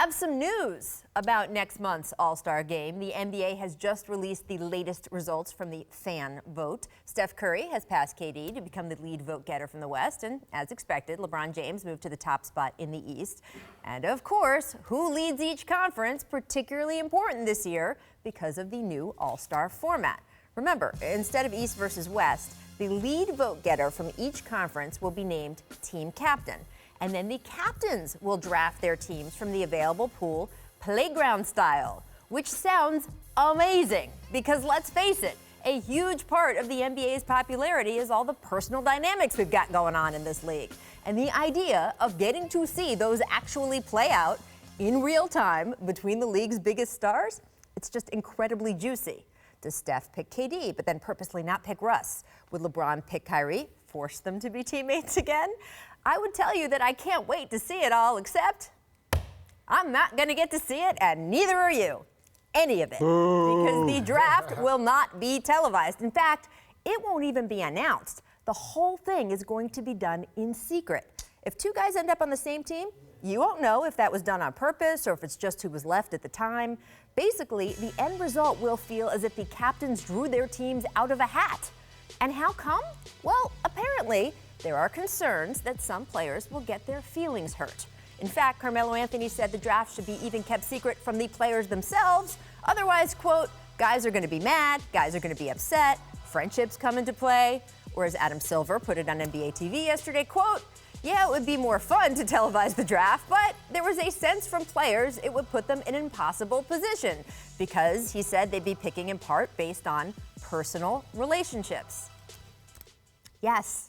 have some news about next month's All-Star Game. The NBA has just released the latest results from the fan vote. Steph Curry has passed KD to become the lead vote getter from the West, and as expected, LeBron James moved to the top spot in the East. And of course, who leads each conference, particularly important this year because of the new All-Star format. Remember, instead of East versus West, the lead vote getter from each conference will be named team captain. And then the captains will draft their teams from the available pool playground style, which sounds amazing because let's face it, a huge part of the NBA's popularity is all the personal dynamics we've got going on in this league. And the idea of getting to see those actually play out in real time between the league's biggest stars, it's just incredibly juicy. Does Steph pick KD, but then purposely not pick Russ? Would LeBron pick Kyrie, force them to be teammates again? I would tell you that I can't wait to see it all, except I'm not going to get to see it, and neither are you. Any of it. Because the draft will not be televised. In fact, it won't even be announced. The whole thing is going to be done in secret. If two guys end up on the same team, you won't know if that was done on purpose or if it's just who was left at the time. Basically, the end result will feel as if the captains drew their teams out of a hat. And how come? Well, apparently, there are concerns that some players will get their feelings hurt. In fact, Carmelo Anthony said the draft should be even kept secret from the players themselves. Otherwise, quote, guys are going to be mad, guys are going to be upset, friendships come into play. Or as Adam Silver put it on NBA TV yesterday, quote, yeah, it would be more fun to televise the draft, but there was a sense from players it would put them in an impossible position because he said they'd be picking in part based on personal relationships. Yes.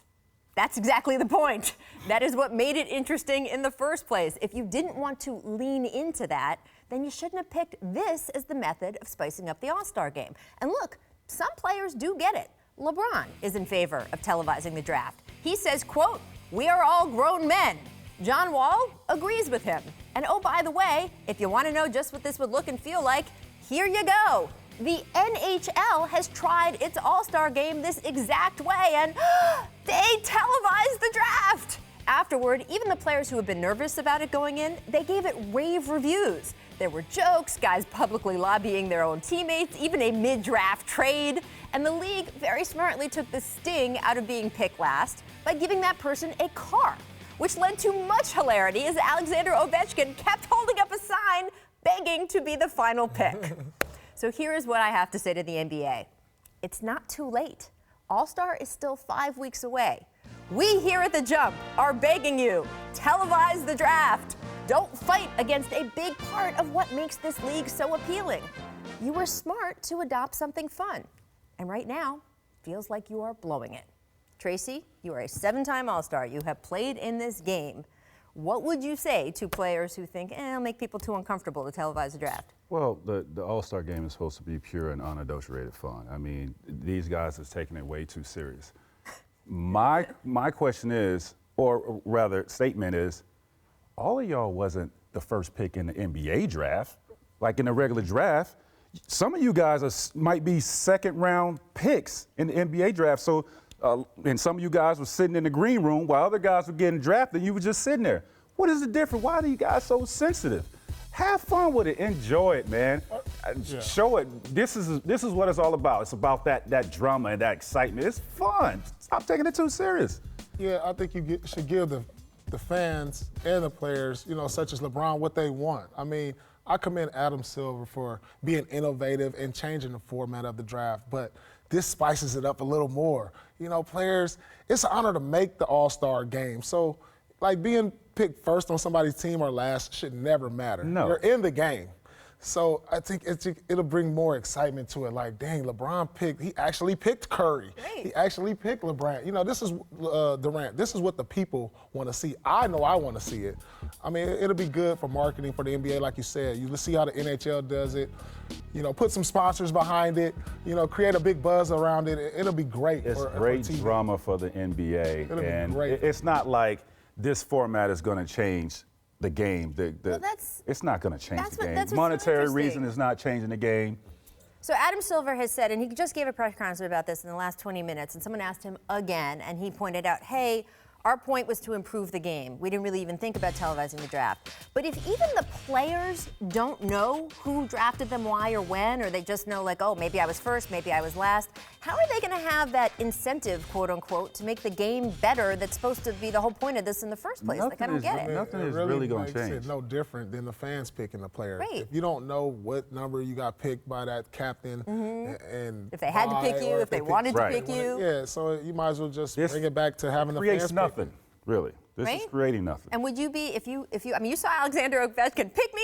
That's exactly the point. That is what made it interesting in the first place. If you didn't want to lean into that, then you shouldn't have picked this as the method of spicing up the All-Star game. And look, some players do get it. LeBron is in favor of televising the draft. He says, quote, we are all grown men. John Wall agrees with him. And oh, by the way, if you want to know just what this would look and feel like, here you go. The NHL has tried its All-Star game this exact way, and they televised the draft. Afterward, even the players who had been nervous about it going in, they gave it rave reviews. There were jokes, guys publicly lobbying their own teammates, even a mid-draft trade. And the league very smartly took the sting out of being picked last by giving that person a car, which led to much hilarity as Alexander Ovechkin kept holding up a sign begging to be the final pick. So here is what I have to say to the NBA. It's not too late. All-Star is still 5 weeks away. We here at The Jump are begging you, televise the draft. Don't fight against a big part of what makes this league so appealing. You were smart to adopt something fun. And right now, feels like you are blowing it. Tracy, you are a 7-time All-Star. You have played in this game. What would you say to players who think, it'll make people too uncomfortable to televise the draft? Well, the All-Star game is supposed to be pure and unadulterated fun. I mean, these guys are taking it way too serious. My question is, or rather statement is, all of y'all wasn't the first pick in the NBA draft. Like in the regular draft, some of you guys might be second-round picks in the NBA draft. So, and some of you guys were sitting in the green room while other guys were getting drafted. You were just sitting there. What is the difference? Why are you guys so sensitive? Have fun with it. Enjoy it, man. Yeah. Show it. This is what it's all about. It's about that drama and that excitement. It's fun. Stop taking it too serious. Yeah, I think you should give the fans and the players, such as LeBron, what they want. I mean, I commend Adam Silver for being innovative and changing the format of the draft, but this spices it up a little more. Players, it's an honor to make the All-Star game. So, like, being picked first on somebody's team or last should never matter. No. You're in the game. So I think it'll bring more excitement to it. Like, dang, he actually picked Curry. Great. He actually picked LeBron. This is Durant. This is what the people want to see. I know I want to see it. I mean, it'll be good for marketing for the NBA, like you said. You see how the NHL does it. Put some sponsors behind it. Create a big buzz around it. It'll be great. It's great drama for the NBA. It'll be great. It's not like this format is going to change the game. It's not going to change the game. Monetary reason is not changing the game. So Adam Silver has said, and he just gave a press conference about this in the last 20 minutes, and someone asked him again, and he pointed out, hey, Our point was to improve the game. We didn't really even think about televising the draft. But if even the players don't know who drafted them, why, or when, or they just know, like, oh, maybe I was first, maybe I was last, how are they going to have that incentive, quote unquote, to make the game better that's supposed to be the whole point of this in the first place? Like, I don't get it. Nothing is really going to change. It's no different than the fans picking the player. Right. If you don't know what number you got picked by that captain, and If they had to pick you, if they wanted to pick you. Yeah, so you might as well just bring it back to having the fans creates pick nothing, you. really. This is creating nothing. And would you be, if you, I mean, you saw Alexander Ovechkin, pick me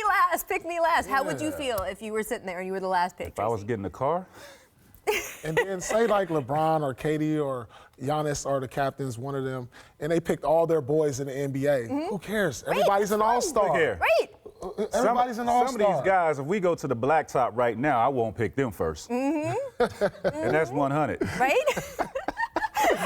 last. How would you feel if you were sitting there and you were the last pick? If I was getting the car, And then say like LeBron or KD or Giannis are the captains, one of them, and they picked all their boys in the NBA. Who cares? Everybody's an all-star. Look here. Right. Everybody's an all-star. Some of these guys, if we go to the blacktop right now, I won't pick them first. And that's 100. Right?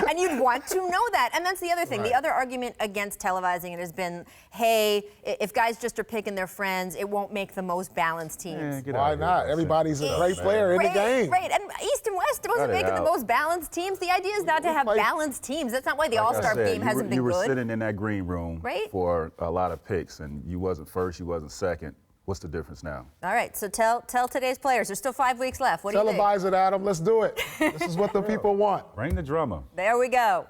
And you'd want to know that. And that's the other thing. The other argument against televising it has been, hey, if guys just are picking their friends, it won't make the most balanced teams. Why not? Everybody's a great player in the game. Right, and East and West wasn't making the most balanced teams. The idea is not to have balanced teams. That's not why the All-Star game hasn't been good. You were sitting in that green room for a lot of picks, and you wasn't first, you wasn't second. What's the difference now? All right, so tell today's players. There's still 5 weeks left. What do you think? Televise it, Adam. Let's do it. This is what the people want. Bring the drummer. There we go.